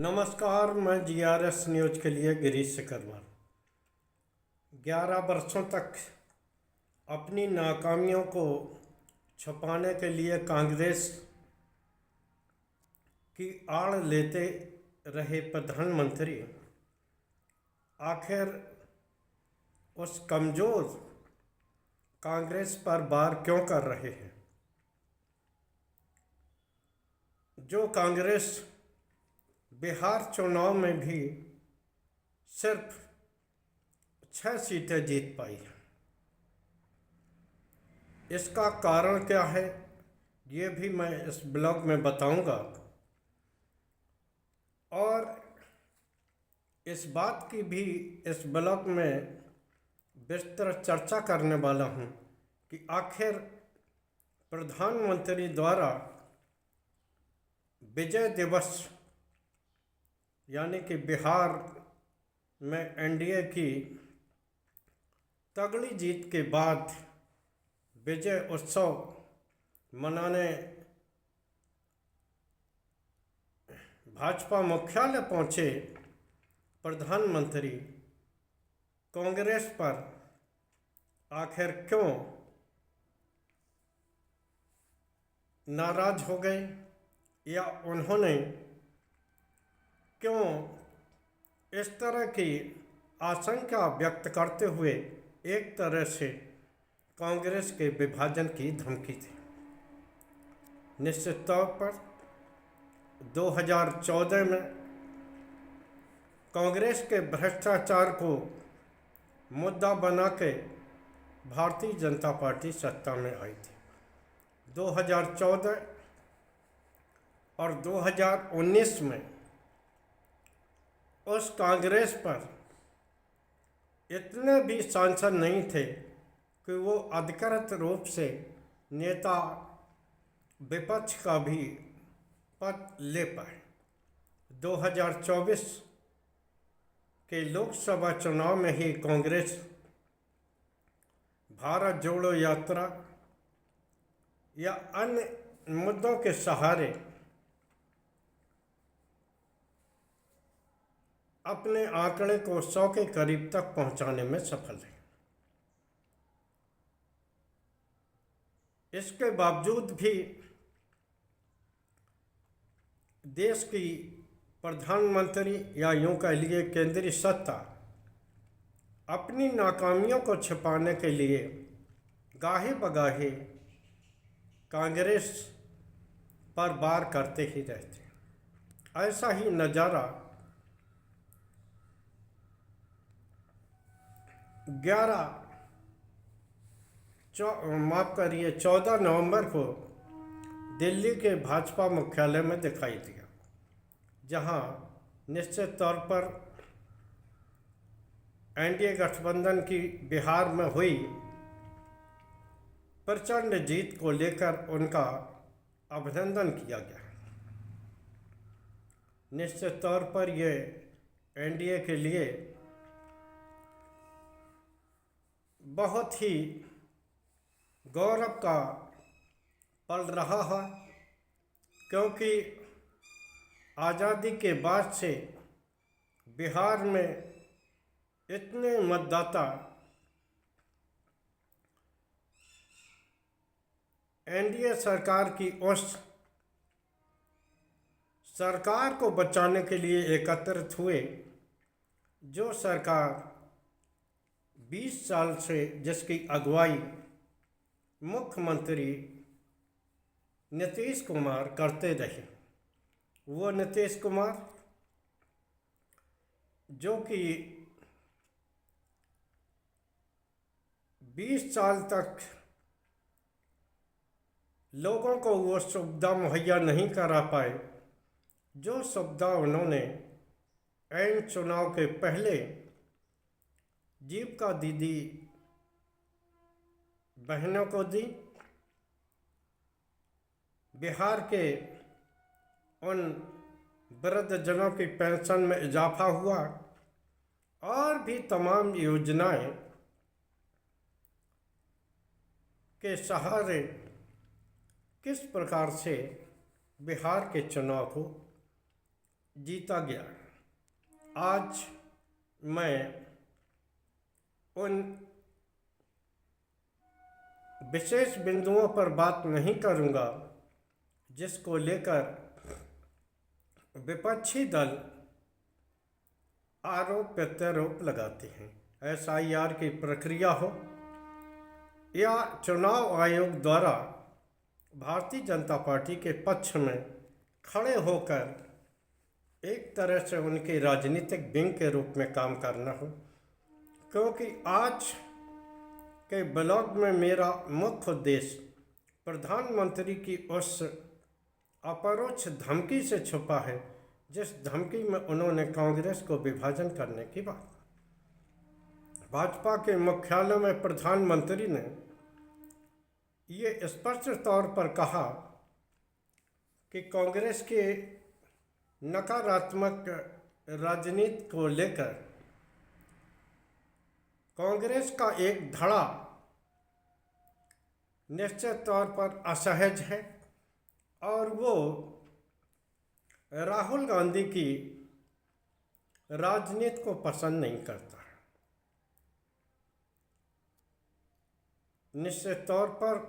नमस्कार, मैं GRS news के लिए गिरीश सिकरवार। 11 वर्षों तक अपनी नाकामियों को छुपाने के लिए कांग्रेस की आड़ लेते रहे प्रधानमंत्री आखिर उस कमज़ोर कांग्रेस पर वार क्यों कर रहे हैं, जो कांग्रेस बिहार चुनाव में भी सिर्फ 6 सीटें जीत पाई। इसका कारण क्या है, ये भी मैं इस ब्लॉग में बताऊंगा और इस बात की भी इस ब्लॉग में विस्तृत चर्चा करने वाला हूं कि आखिर प्रधानमंत्री द्वारा विजय दिवस यानी कि बिहार में NDA की तगड़ी जीत के बाद विजय उत्सव मनाने भाजपा मुख्यालय पहुंचे प्रधानमंत्री कांग्रेस पर आखिर क्यों नाराज हो गए, या उन्होंने क्यों इस तरह की आशंका व्यक्त करते हुए एक तरह से कांग्रेस के विभाजन की धमकी थी। निश्चित तौर पर 2014 में कांग्रेस के भ्रष्टाचार को मुद्दा बना के भारतीय जनता पार्टी सत्ता में आई थी। 2014 और 2019 में उस कांग्रेस पर इतने भी सांसद नहीं थे कि वो अधिकृत रूप से नेता विपक्ष का भी पद ले पाए। 2024 के लोकसभा चुनाव में ही कांग्रेस भारत जोड़ो यात्रा या अन्य मुद्दों के सहारे अपने आंकड़े को 100 के करीब तक पहुंचाने में सफल है। इसके बावजूद भी देश की प्रधानमंत्री या यूं कह लिए केंद्रीय सत्ता अपनी नाकामियों को छिपाने के लिए गाहे बगाहे कांग्रेस पर वार करते ही रहते। ऐसा ही नज़ारा 14 नवंबर को दिल्ली के भाजपा मुख्यालय में दिखाई दिया, जहां निश्चित तौर पर NDA गठबंधन की बिहार में हुई प्रचंड जीत को लेकर उनका अभिनंदन किया गया। निश्चित तौर पर यह NDA के लिए बहुत ही गौरव का पल रहा है, क्योंकि आज़ादी के बाद से बिहार में इतने मतदाता NDA सरकार की उस सरकार को बचाने के लिए एकत्रित हुए, जो सरकार 20 साल से जिसकी अगुवाई मुख्यमंत्री नीतीश कुमार करते रहे। वो नीतीश कुमार जो कि 20 साल तक लोगों को वो सुविधा मुहैया नहीं करा पाए, जो सुविधा उन्होंने ऐन चुनाव के पहले जीविका दीदी बहनों को दी। बिहार के उन वृद्धजनों की पेंशन में इजाफा हुआ और भी तमाम योजनाएं के सहारे किस प्रकार से बिहार के चुनाव को जीता गया। आज मैं उन विशेष बिंदुओं पर बात नहीं करूंगा जिसको लेकर विपक्षी दल आरोप प्रत्यारोप लगाते हैं। SIR की प्रक्रिया हो या चुनाव आयोग द्वारा भारतीय जनता पार्टी के पक्ष में खड़े होकर एक तरह से उनके राजनीतिक विंग के रूप में काम करना हो, क्योंकि आज के ब्लॉग में मेरा मुख्य उद्देश्य प्रधानमंत्री की उस अपरोक्ष धमकी से छुपा है जिस धमकी में उन्होंने कांग्रेस को विभाजन करने की बात। भाजपा के मुख्यालय में प्रधानमंत्री ने ये स्पष्ट तौर पर कहा कि कांग्रेस के नकारात्मक राजनीति को लेकर कांग्रेस का एक धड़ा निश्चित तौर पर असहज है और वो राहुल गांधी की राजनीति को पसंद नहीं करता है। निश्चित तौर पर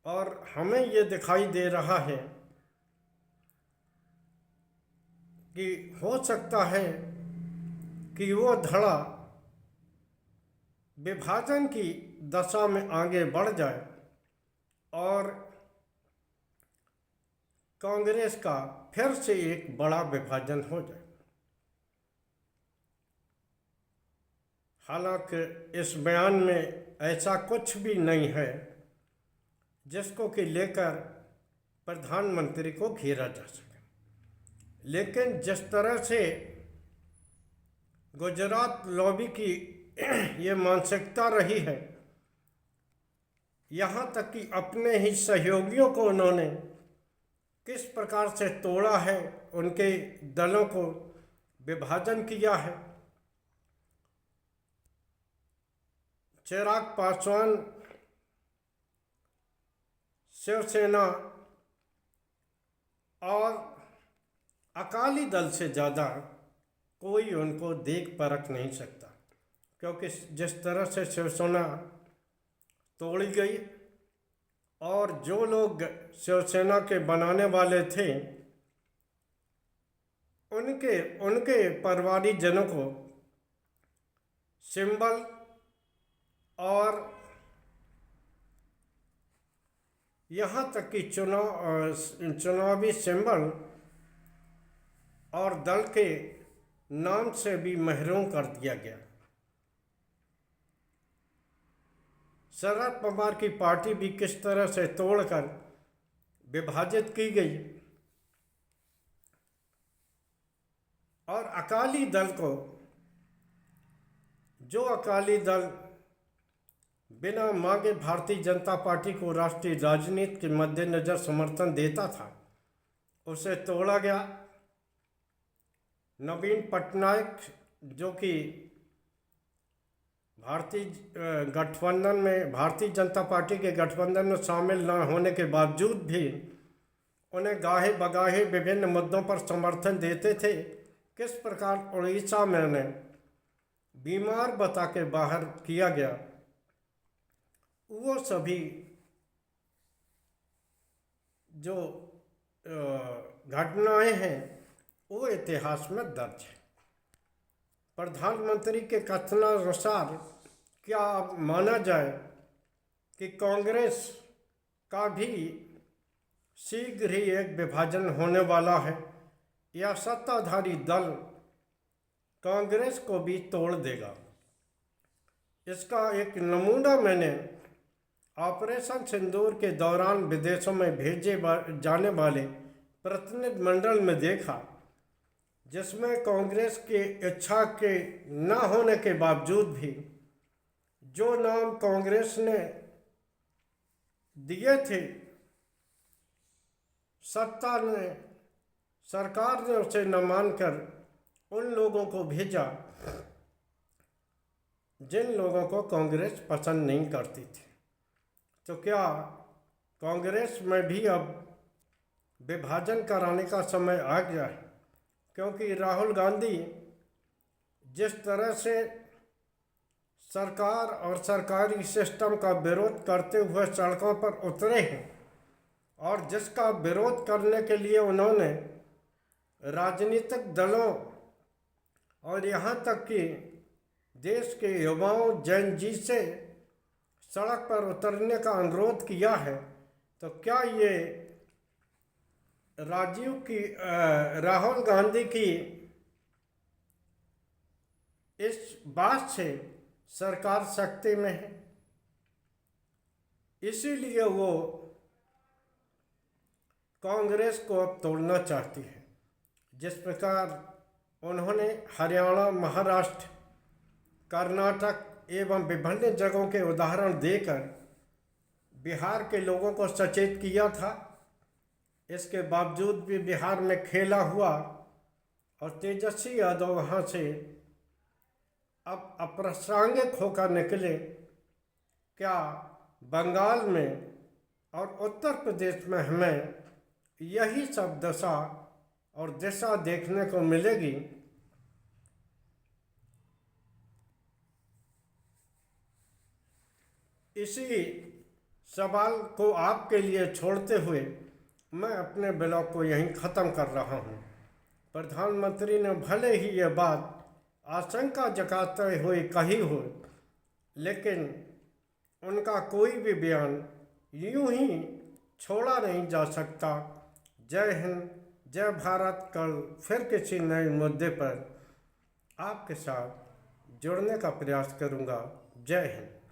और हमें ये दिखाई दे रहा है कि हो सकता है कि वो धड़ा विभाजन की दशा में आगे बढ़ जाए और कांग्रेस का फिर से एक बड़ा विभाजन हो जाए। हालांकि इस बयान में ऐसा कुछ भी नहीं है जिसको कि लेकर प्रधानमंत्री को घेरा जा सके, लेकिन जिस तरह से गुजरात लॉबी की ये मानसिकता रही है, यहाँ तक कि अपने ही सहयोगियों को उन्होंने किस प्रकार से तोड़ा है, उनके दलों को विभाजन किया है। चिराग पासवान शिवसेना और अकाली दल से ज़्यादा कोई उनको देख परख नहीं सकता, क्योंकि जिस तरह से शिवसेना तोड़ी गई और जो लोग शिवसेना के बनाने वाले थे उनके परिवारीजनों को सिंबल और यहाँ तक कि चुनावी सिंबल और दल के नाम से भी महरूम कर दिया गया। शरद पवार की पार्टी भी किस तरह से तोड़कर विभाजित की गई और अकाली दल को, जो अकाली दल बिना मांगे भारतीय जनता पार्टी को राष्ट्रीय राजनीति के मद्देनजर समर्थन देता था, उसे तोड़ा गया। नवीन पटनायक जो कि भारतीय जनता पार्टी के गठबंधन में शामिल न होने के बावजूद भी उन्हें गाहे बगाहे विभिन्न मुद्दों पर समर्थन देते थे। किस प्रकार उड़ीसा में उन्हें बीमार बता के बाहर किया गया, वो सभी जो घटनाएं हैं वो इतिहास में दर्ज है। प्रधानमंत्री के कथनानुसार क्या अब माना जाए कि कांग्रेस का भी शीघ्र ही एक विभाजन होने वाला है या सत्ताधारी दल कांग्रेस को भी तोड़ देगा? इसका एक नमूना मैंने ऑपरेशन सिंदूर के दौरान विदेशों में भेजे जाने वाले प्रतिनिधि मंडल में देखा, जिसमें कांग्रेस के इच्छा के न होने के बावजूद भी जो नाम कांग्रेस ने दिए थे, सरकार ने उसे न मानकर उन लोगों को भेजा जिन लोगों को कांग्रेस पसंद नहीं करती थी। तो क्या कांग्रेस में भी अब विभाजन कराने का समय आ गया है? क्योंकि राहुल गांधी जिस तरह से सरकार और सरकारी सिस्टम का विरोध करते हुए सड़कों पर उतरे हैं और जिसका विरोध करने के लिए उन्होंने राजनीतिक दलों और यहाँ तक कि देश के युवाओं जन जी से सड़क पर उतरने का अनुरोध किया है, तो क्या ये राहुल गांधी की इस बात से सरकार सख्ती में है? इसीलिए वो कांग्रेस को अब तोड़ना चाहती है। जिस प्रकार उन्होंने हरियाणा, महाराष्ट्र, कर्नाटक एवं विभिन्न जगहों के उदाहरण देकर बिहार के लोगों को सचेत किया था, इसके बावजूद भी बिहार में खेला हुआ और तेजस्वी यादव वहाँ से अब अप्रासंगिक होकर निकले। क्या बंगाल में और उत्तर प्रदेश में हमें यही सब दशा और दिशा देखने को मिलेगी? इसी सवाल को आपके लिए छोड़ते हुए मैं अपने ब्लॉग को यहीं ख़त्म कर रहा हूँ। प्रधानमंत्री ने भले ही ये बात आशंका जताते हुए कही हो, लेकिन उनका कोई भी बयान यूं ही छोड़ा नहीं जा सकता। जय हिंद, जय भारत। कल फिर किसी नए मुद्दे पर आपके साथ जुड़ने का प्रयास करूँगा। जय हिंद।